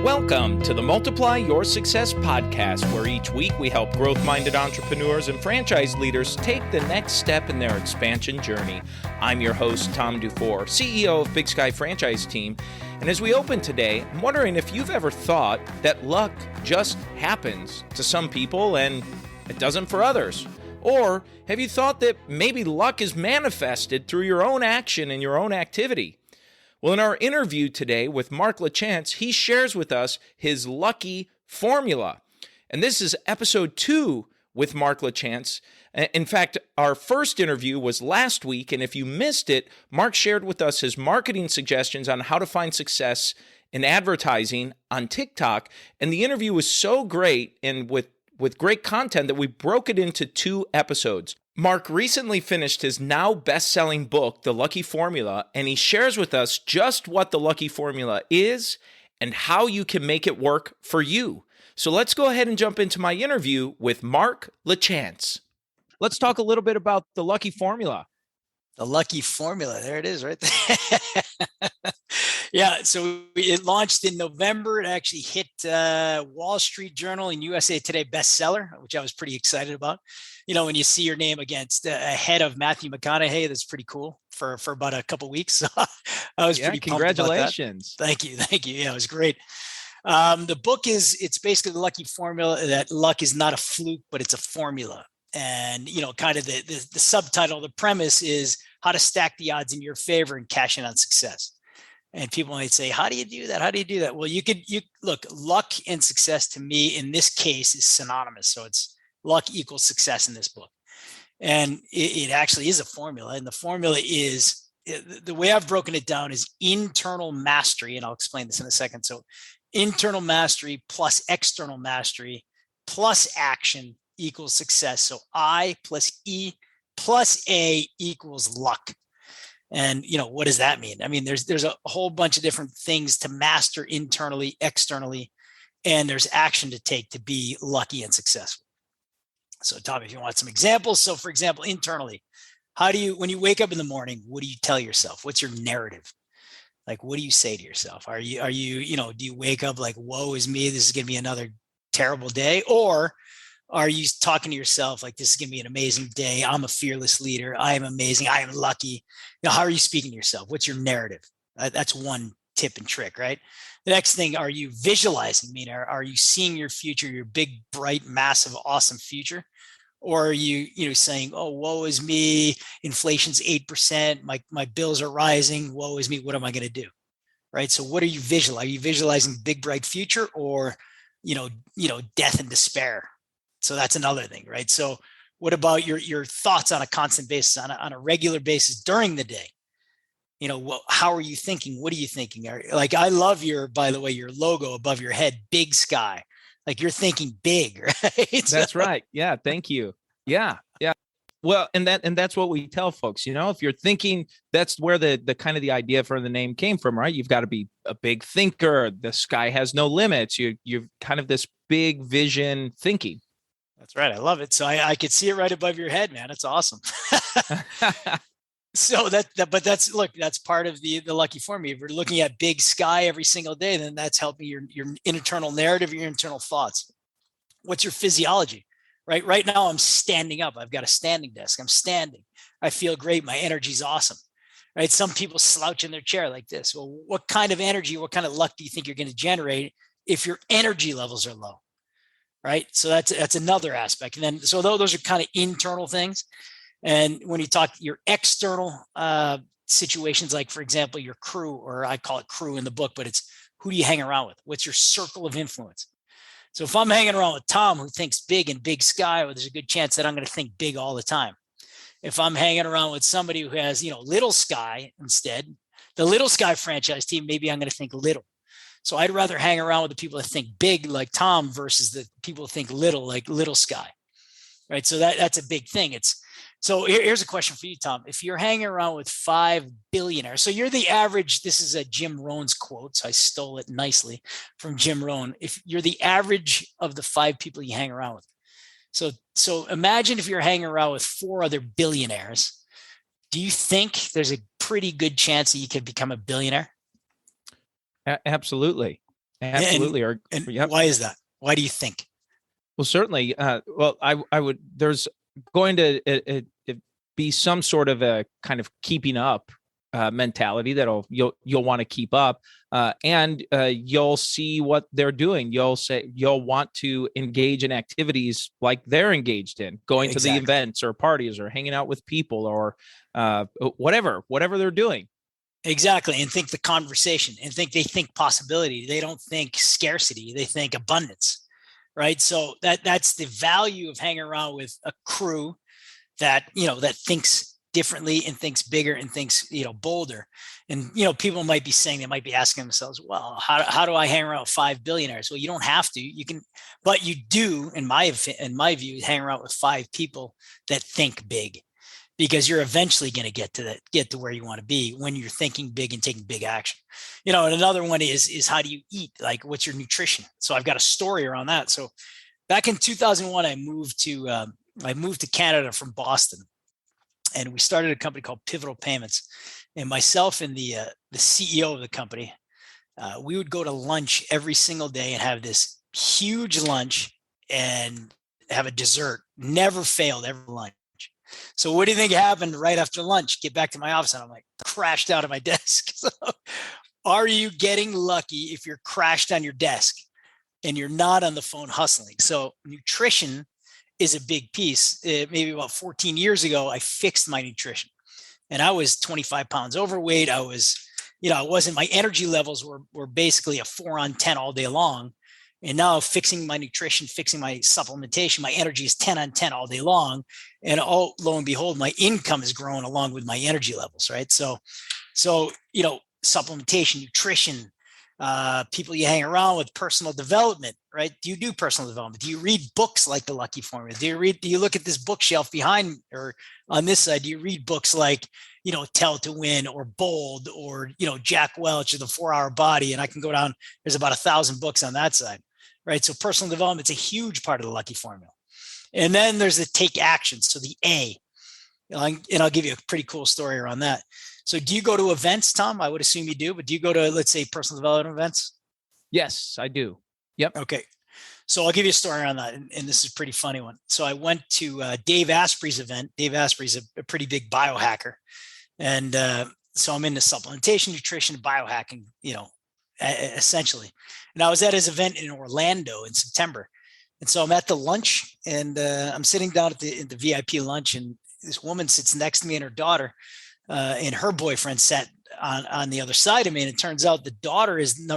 Welcome to the Multiply Your Success podcast, where each week we help growth-minded entrepreneurs and franchise leaders take the next step in their expansion journey. I'm your host, Tom Dufour, CEO of Big Sky Franchise Team. And as we open today, I'm wondering if you've ever thought that luck just happens to some people and it doesn't for others. Or have you thought that maybe luck is manifested through your own action and your own activity? Well, in our interview today with Mark Lechance, he shares with us his lucky formula. And this is episode 2 with Mark Lechance. In fact, our first interview was last week, and if you missed it, Mark shared with us his marketing suggestions on how to find success in advertising on TikTok. And the interview was so great and with great content that we broke it into 2 episodes. Mark recently finished his now best-selling book, The Lucky Formula, and he shares with us just what the Lucky Formula is and how you can make it work for you. So let's go ahead and jump into my interview with Mark Lechance. Let's talk a little bit about the Lucky Formula. The Lucky Formula, there it is right there. Yeah, so it launched in November. It actually hit Wall Street Journal and USA Today bestseller, which I was pretty excited about. You know, when you see your name against ahead of Matthew McConaughey, that's pretty cool for about a couple of weeks. So I was pretty pumped about that. Congratulations. Thank you. Yeah, it was great. The book it's basically the Lucky Formula, that luck is not a fluke, but it's a formula. And, you know, kind of the subtitle, the premise is how to stack the odds in your favor and cash in on success. And people might say, how do you do that? How do you do that? Well, you look, luck and success to me in this case is synonymous. So it's luck equals success in this book. And it actually is a formula. And the formula is, the way I've broken it down is internal mastery. And I'll explain this in a second. So internal mastery plus external mastery plus action equals success. So I plus E plus A equals luck. And, you know, what does that mean? I mean, there's a whole bunch of different things to master internally, externally, and there's action to take to be lucky and successful. So Tom, if you want some examples. So for example, internally, when you wake up in the morning, what do you tell yourself? What's your narrative? Like, what do you say to yourself? Are you, do you wake up like, woe is me, this is going to be another terrible day? Or are you talking to yourself like, this is going to be an amazing day? I'm a fearless leader. I am amazing. I am lucky. You know, how are you speaking to yourself? What's your narrative? That's one tip and trick, right? The next thing, are you visualizing? I mean, are you seeing your future, your big, bright, massive, awesome future? Or are you saying, oh, woe is me. Inflation's 8%. My bills are rising. Woe is me. What am I going to do? Right. So what are you visualizing? Are you visualizing big, bright future or, death and despair? So that's another thing, right? So what about your thoughts on a constant basis, on a regular basis during the day? You know, how are you thinking? What are you thinking? Like, I love by the way, your logo above your head, Big Sky. Like, you're thinking big, right? That's right. Yeah. Thank you. Yeah. Yeah. Well, and that's what we tell folks, if you're thinking, that's where the kind of the idea for the name came from, right? You've got to be a big thinker. The sky has no limits. You're kind of this big vision thinking. That's right. I love it. So I could see it right above your head, man. It's awesome. So that's part of the Lucky Formula. If you're looking at big sky every single day, then that's helping your internal narrative, your internal thoughts. What's your physiology, right? Right now I'm standing up. I've got a standing desk. I'm standing. I feel great. My energy's awesome, right? Some people slouch in their chair like this. Well, what kind of energy, what kind of luck do you think you're going to generate if your energy levels are low? Right. So that's another aspect. And then, so those are kind of internal things. And when you talk your external situations, like, for example, your crew, or I call it crew in the book, but it's who do you hang around with? What's your circle of influence? So if I'm hanging around with Tom, who thinks big and big sky, well, there's a good chance that I'm going to think big all the time. If I'm hanging around with somebody who has, little sky instead, the Little Sky franchise team, maybe I'm going to think little. So I'd rather hang around with the people that think big like Tom versus the people who think little like Little Sky, right? So that's a big thing. So here's a question for you, Tom. If you're hanging around with 5 billionaires, so you're the average, this is a Jim Rohn's quote, so I stole it nicely from Jim Rohn. If you're the average of the 5 people you hang around with. So imagine if you're hanging around with 4 other billionaires. Do you think there's a pretty good chance that you could become a billionaire? Absolutely. Absolutely. And Yep. why is that? Why do you think? Well, certainly. Well, I would. There's going to be some sort of a kind of keeping up mentality that'll you'll want to keep up, and you'll see what they're doing. You'll want to engage in activities like they're engaged in, going to the events or parties or hanging out with people or whatever they're doing. Exactly. And think the conversation and they think possibility. They don't think scarcity. They think abundance. Right. So that's the value of hanging around with a crew that, that thinks differently and thinks bigger and thinks, bolder. And, people might be saying, they might be asking themselves, well, how do I hang around with 5 billionaires? Well, you don't have to, you can, but you do, in my view, hang around with 5 people that think big, because you're eventually going to get to where you want to be when you're thinking big and taking big action. And another one is how do you eat? Like, what's your nutrition? So I've got a story around that. So back in 2001, I moved to Canada from Boston, and we started a company called Pivotal Payments. And myself and the CEO of the company, we would go to lunch every single day and have this huge lunch and have a dessert. Never failed, every lunch. So what do you think happened right after lunch? Get back to my office and I'm like crashed out of my desk. So are you getting lucky if you're crashed on your desk and you're not on the phone hustling? So nutrition is a big piece. Maybe about 14 years ago, I fixed my nutrition and I was 25 pounds overweight. I was, my energy levels were basically a 4 on 10 all day long. And now fixing my nutrition, fixing my supplementation, my energy is 10 on 10 all day long. And lo and behold, my income has grown along with my energy levels, right? So supplementation, nutrition, people you hang around with, personal development, right? Do you do personal development? Do you read books like The Lucky Formula? Do you look at this bookshelf behind or on this side? Do you read books like, Tell to Win or Bold or, Jack Welch or The 4-Hour Body? And I can go down, there's about 1,000 books on that side. Right. So personal development is a huge part of the Lucky Formula. And then there's the take action. So the A, and I'll give you a pretty cool story around that. So do you go to events, Tom? I would assume you do, but do you go to, let's say, personal development events? Yes, I do. Yep. Okay. So I'll give you a story on that. And this is a pretty funny one. So I went to Dave Asprey's event. Dave Asprey's a pretty big biohacker. And so I'm into supplementation, nutrition, biohacking, essentially. And I was at his event in Orlando in September. And so I'm at the lunch and I'm sitting down at the VIP lunch, and this woman sits next to me and her daughter and her boyfriend sat on the other side of me. And it turns out the daughter is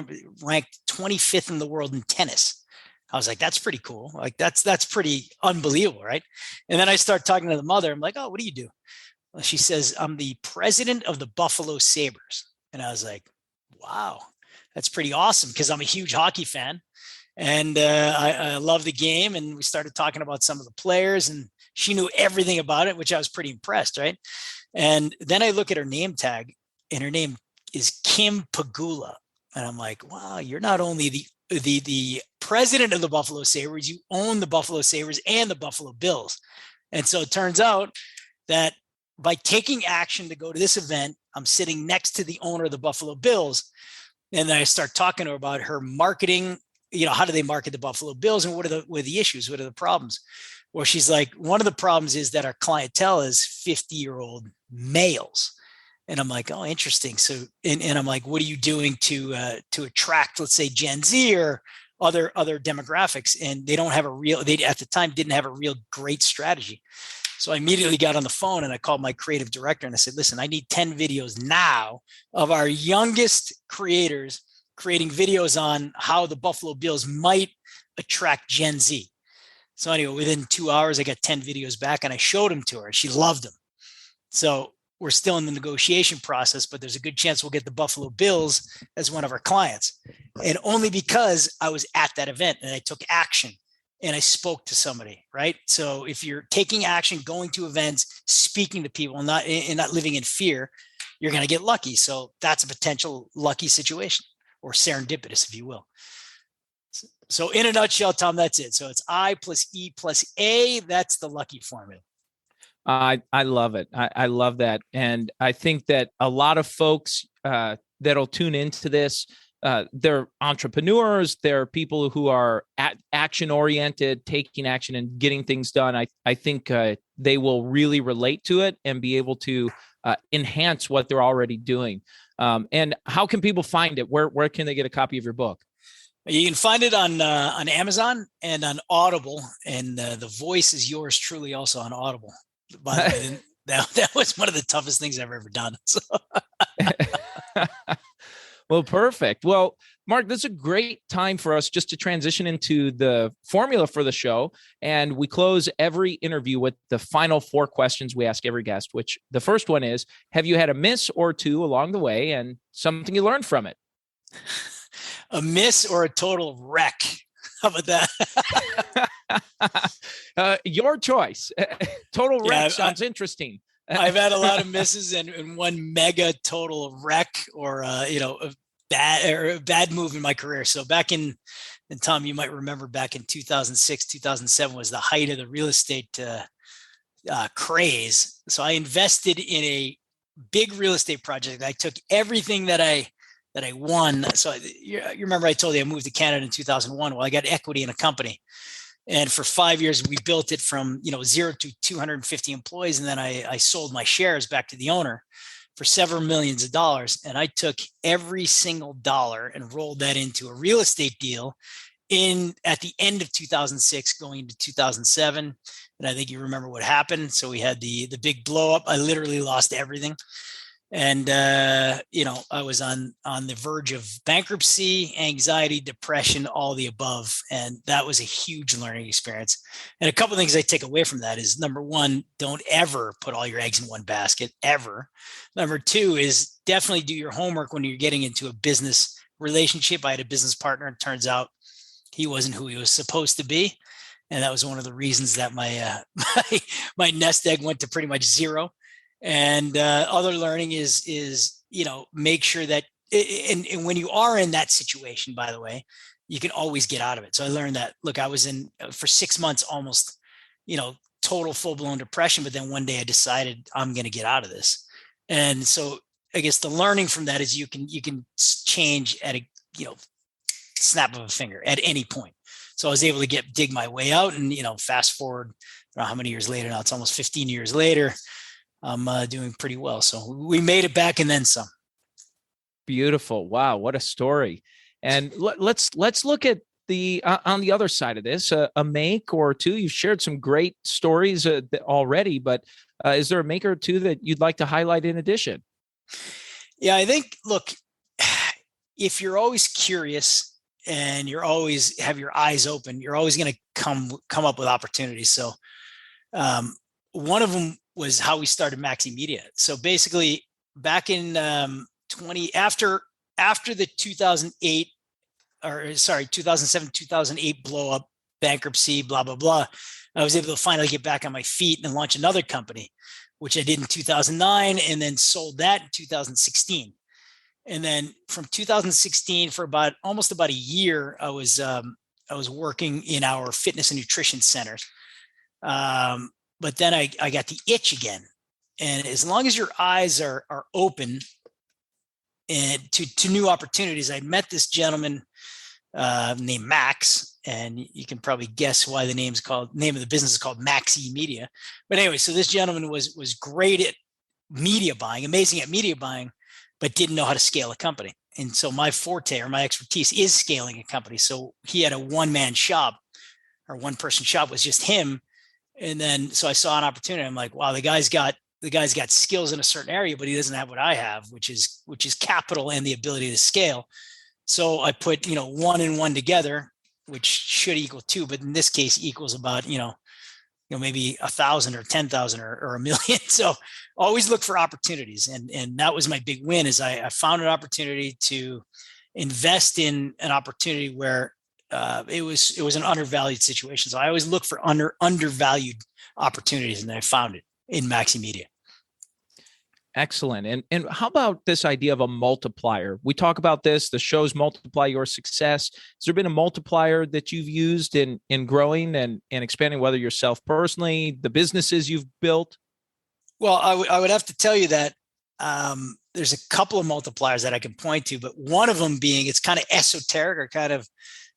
ranked 25th in the world in tennis. I was like, that's pretty cool. Like that's pretty unbelievable. Right. And then I start talking to the mother. I'm like, oh, what do you do? Well, she says, I'm the president of the Buffalo Sabres. And I was like, wow. That's pretty awesome, because I'm a huge hockey fan and I love the game. And we started talking about some of the players and she knew everything about it, which I was pretty impressed. Right. And then I look at her name tag and her name is Kim Pagula. And I'm like, wow, you're not only the president of the Buffalo Sabres, you own the Buffalo Sabres and the Buffalo Bills. And so it turns out that by taking action to go to this event, I'm sitting next to the owner of the Buffalo Bills. And then I start talking to her about her marketing, how do they market the Buffalo Bills and what are the issues? What are the problems? Well, she's like, one of the problems is that our clientele is 50-year-old males. And I'm like, oh, interesting. So, and I'm like, what are you doing to attract, let's say, Gen Z or other demographics? And they don't have they at the time didn't have a real great strategy. So I immediately got on the phone and I called my creative director and I said, listen, I need 10 videos now of our youngest creators creating videos on how the Buffalo Bills might attract Gen Z. So anyway, within 2 hours, I got 10 videos back and I showed them to her. She loved them. So we're still in the negotiation process, but there's a good chance we'll get the Buffalo Bills as one of our clients. And only because I was at that event and I took action. And I spoke to somebody, right? So if you're taking action, going to events, speaking to people, and not living in fear, you're going to get lucky. So that's a potential lucky situation, or serendipitous, if you will. So in a nutshell, Tom, that's it. So it's I plus E plus A. That's the lucky formula. I love it. I love that. And I think that a lot of folks that'll tune into this, they're entrepreneurs, they're people who are action oriented, taking action and getting things done. I think they will really relate to it and be able to enhance what they're already doing. And how can people find it? Where can they get a copy of your book? You can find it on Amazon and on Audible, and the voice is yours truly also on Audible. By the way, that was one of the toughest things I've ever done. So. Well, perfect. Well, Mark, this is a great time for us just to transition into the formula for the show. And we close every interview with the final 4 questions we ask every guest, which the first one is, have you had a miss or two along the way and something you learned from it? A miss or a total wreck? How about that? Your choice. Total wreck sounds interesting. I've had a lot of misses and one mega total wreck or, a bad move in my career. So back and Tom, you might remember back in 2006, 2007 was the height of the real estate craze. So I invested in a big real estate project. I took everything that I won. So you remember I told you I moved to Canada in 2001. Well, I got equity in a company. And for 5 years, we built it from 0 to 250 employees. And then I sold my shares back to the owner for several millions of dollars. And I took every single dollar and rolled that into a real estate deal at the end of 2006 going into 2007. And I think you remember what happened. So we had the big blow up. I literally lost everything. And, I was on the verge of bankruptcy, anxiety, depression, all the above. And that was a huge learning experience. And a couple of things I take away from that is, number one, don't ever put all your eggs in one basket, ever. Number two is definitely do your homework when you're getting into a business relationship. I had a business partner, and it turns out he wasn't who he was supposed to be. And that was one of the reasons that my my nest egg went to pretty much zero. And other learning is make sure that, and when you are in that situation, by the way, you can always get out of it. So I learned that, look, I was in for 6 months, almost, total full-blown depression. But then one day I decided I'm going to get out of this. And so I guess the learning from that is you can change at a, snap of a finger at any point. So I was able to dig my way out, and, fast forward, I don't know how many years later now, it's almost 15 years later. I'm doing pretty well. So we made it back and then some. Beautiful. Wow. What a story. And let's look at the on the other side of this, a make or two. You've shared some great stories already, but is there a make or two that you'd like to highlight in addition? Yeah, I think, look, if you're always curious and you're always have your eyes open, you're always going to come up with opportunities. So one of them was how we started Maxy Media. So basically back in after the 2007, 2008 blow up, bankruptcy, blah, blah, blah, I was able to finally get back on my feet and launch another company, which I did in 2009, and then sold that in 2016. And then from 2016 for almost about a year, I was working in our fitness and nutrition centers. But then I got the itch again. And as long as your eyes are open and to new opportunities, I met this gentleman named Max, and you can probably guess why the name of the business is called Maxy Media. But anyway, so this gentleman was great at media buying, amazing at media buying, but didn't know how to scale a company. And so my forte or my expertise is scaling a company. So he had a one-person shop, was just him. And then, so I saw an opportunity. I'm like, wow, the guy's got skills in a certain area, but he doesn't have what I have, which is capital and the ability to scale. So I put, 1 and 1 together, which should equal 2, but in this case equals about, maybe 1,000 or 10,000 or a million. So always look for opportunities. And that was my big win, is I found an opportunity to invest in an opportunity where it was an undervalued situation. So I always look for undervalued opportunities, and I found it in Maxy Media. Excellent. And how about this idea of a multiplier? We talk about this, the shows Multiply Your Success. Has there been a multiplier that you've used in growing and expanding, whether yourself personally, the businesses you've built? Well, I would have to tell you that there's a couple of multipliers that I can point to, but one of them being, it's kind of esoteric, or kind of,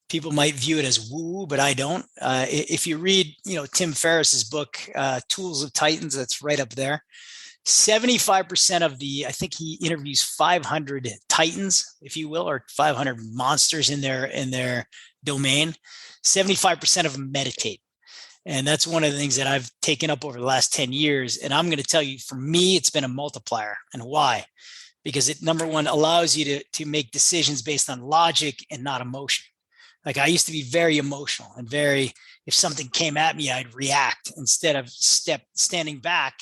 people might view it as woo, but I don't. If you read, Tim Ferriss's book, Tools of Titans, that's right up there. 75% of I think he interviews 500 titans, if you will, or 500 monsters in their domain. 75% of them meditate. And that's one of the things that I've taken up over the last 10 years. And I'm going to tell you, for me, it's been a multiplier. And why? Because it, number one, allows you to make decisions based on logic and not emotion. Like, I used to be very emotional and if something came at me, I'd react instead of standing back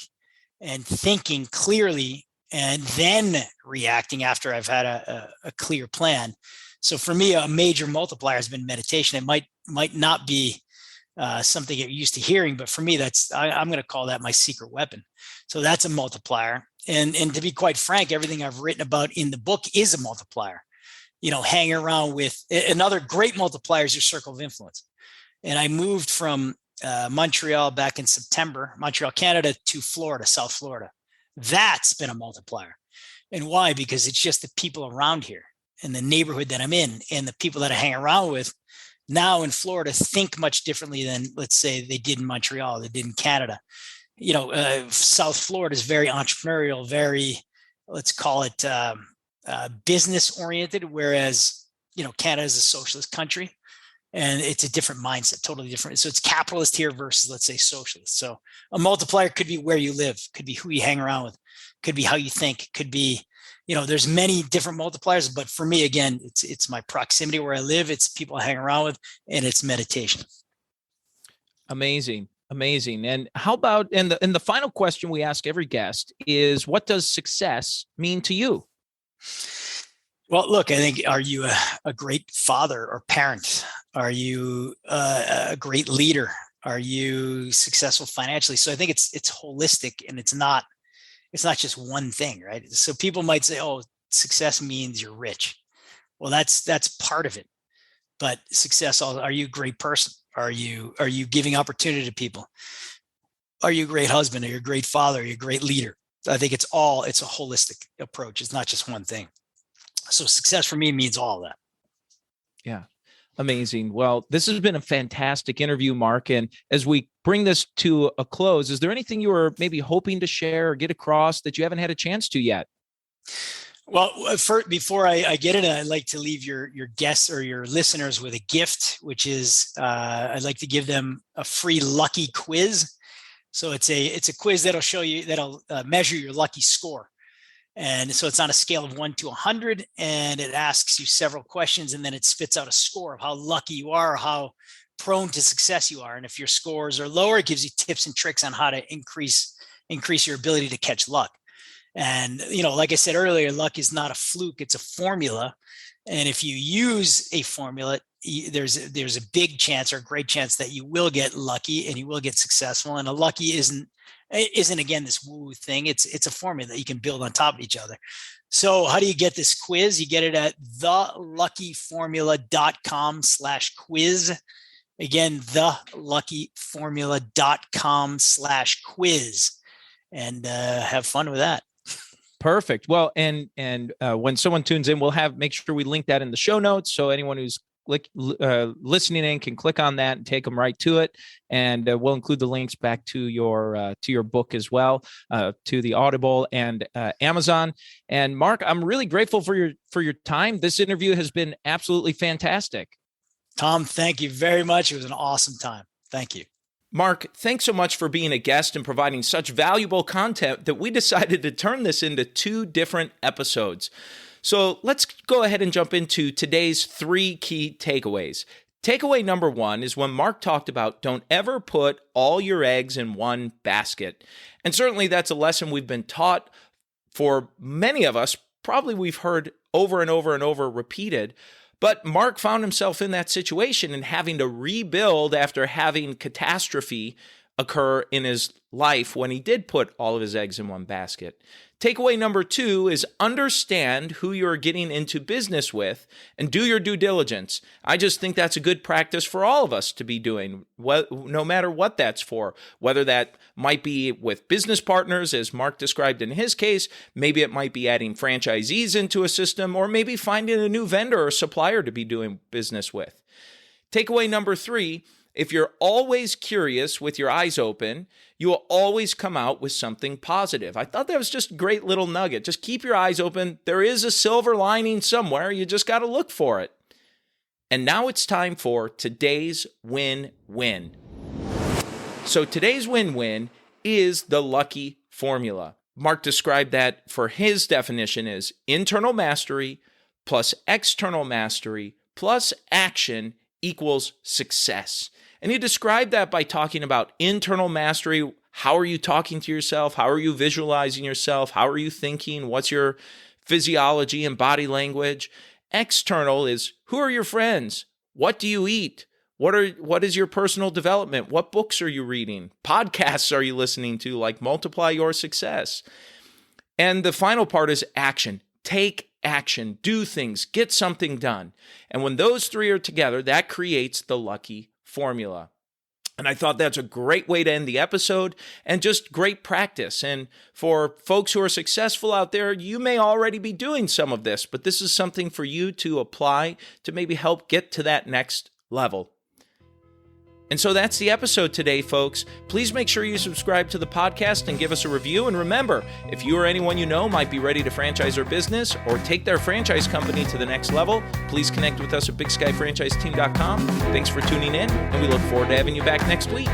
and thinking clearly and then reacting after I've had a clear plan. So for me, a major multiplier has been meditation. It might not be something you're used to hearing, but for me, I'm going to call that my secret weapon. So that's a multiplier. And to be quite frank, everything I've written about in the book is a multiplier. Hanging around with another great multiplier is your circle of influence. And I moved from Montreal back in September, Montreal, Canada, to Florida, South Florida. That's been a multiplier. And why? Because it's just the people around here and the neighborhood that I'm in and the people that I hang around with now in Florida think much differently than, let's say, they did in Montreal, they did in Canada. South Florida is very entrepreneurial, very, let's call it business oriented, whereas, Canada is a socialist country. And it's a different mindset, totally different. So it's capitalist here versus, let's say, socialist. So a multiplier could be where you live, could be who you hang around with, could be how you think, could be, there's many different multipliers. But for me, again, it's my proximity where I live, it's people I hang around with, and it's meditation. Amazing. And how about, and the final question we ask every guest is, what does success mean to you? Well, look, I think, are you a great father or parent? Are you a great leader? Are you successful financially? So I think it's holistic, and it's not just one thing, right? So people might say, oh, success means you're rich. Well, that's part of it. But success, are you a great person? Are you giving opportunity to people? Are you a great husband? Are you a great father? Are you a great leader? I think it's a holistic approach. It's not just one thing. So success for me means all that. Yeah. Amazing. Well, this has been a fantastic interview, Mark. And as we bring this to a close, is there anything you were maybe hoping to share or get across that you haven't had a chance to yet? Well, before I get into it, I'd like to leave your guests or your listeners with a gift, which is I'd like to give them a free lucky quiz. So it's a quiz that'll measure your lucky score. And so it's on a scale of 1 to 100, and it asks you several questions, and then it spits out a score of how lucky you are, or how prone to success you are. And if your scores are lower, it gives you tips and tricks on how to increase your ability to catch luck. And, like I said earlier, luck is not a fluke, it's a formula. And if you use a formula, there's a big chance or a great chance that you will get lucky and you will get successful. And a lucky isn't again this woo thing. It's a formula that you can build on top of each other. So how do you get this quiz? You get it at theluckyformula.com/quiz. Again, theluckyformula.com/quiz, and have fun with that. Perfect. Well, and when someone tunes in, we'll make sure we link that in the show notes. So anyone who's listening in can click on that and take them right to it. And we'll include the links back to your book as well, to the Audible and Amazon. And Mark, I'm really grateful for your time. This interview has been absolutely fantastic. Tom, thank you very much. It was an awesome time. Thank you. Mark, thanks so much for being a guest and providing such valuable content that we decided to turn this into 2 different episodes. So let's go ahead and jump into today's 3 key takeaways. Takeaway number 1 is when Mark talked about don't ever put all your eggs in one basket. And certainly that's a lesson we've been taught for many of us. Probably we've heard over and over and over repeated. But Mark found himself in that situation and having to rebuild after having catastrophe occur in his life when he did put all of his eggs in one basket. Takeaway number 2 is understand who you're getting into business with and do your due diligence. I just think that's a good practice for all of us to be doing, no matter what that's for, whether that might be with business partners, as Mark described in his case, maybe it might be adding franchisees into a system, or maybe finding a new vendor or supplier to be doing business with. Takeaway number 3, if you're always curious with your eyes open, you will always come out with something positive. I thought that was just a great little nugget. Just keep your eyes open. There is a silver lining somewhere. You just got to look for it. And now it's time for today's win-win. So today's win-win is the lucky formula. Mark described that for his definition is internal mastery plus external mastery plus action equals success. And he described that by talking about internal mastery. How are you talking to yourself? How are you visualizing yourself? How are you thinking? What's your physiology and body language? External is who are your friends? What do you eat? What is your personal development? What books are you reading? Podcasts are you listening to, like Multiply Your Success? And the final part is action. Take action, do things, get something done. And when those 3 are together, that creates the lucky formula. And I thought that's a great way to end the episode and just great practice. And for folks who are successful out there, you may already be doing some of this, but this is something for you to apply to maybe help get to that next level. And so that's the episode today, folks. Please make sure you subscribe to the podcast and give us a review. And remember, if you or anyone you know might be ready to franchise their business or take their franchise company to the next level, please connect with us at BigSkyFranchiseTeam.com. Thanks for tuning in, and we look forward to having you back next week.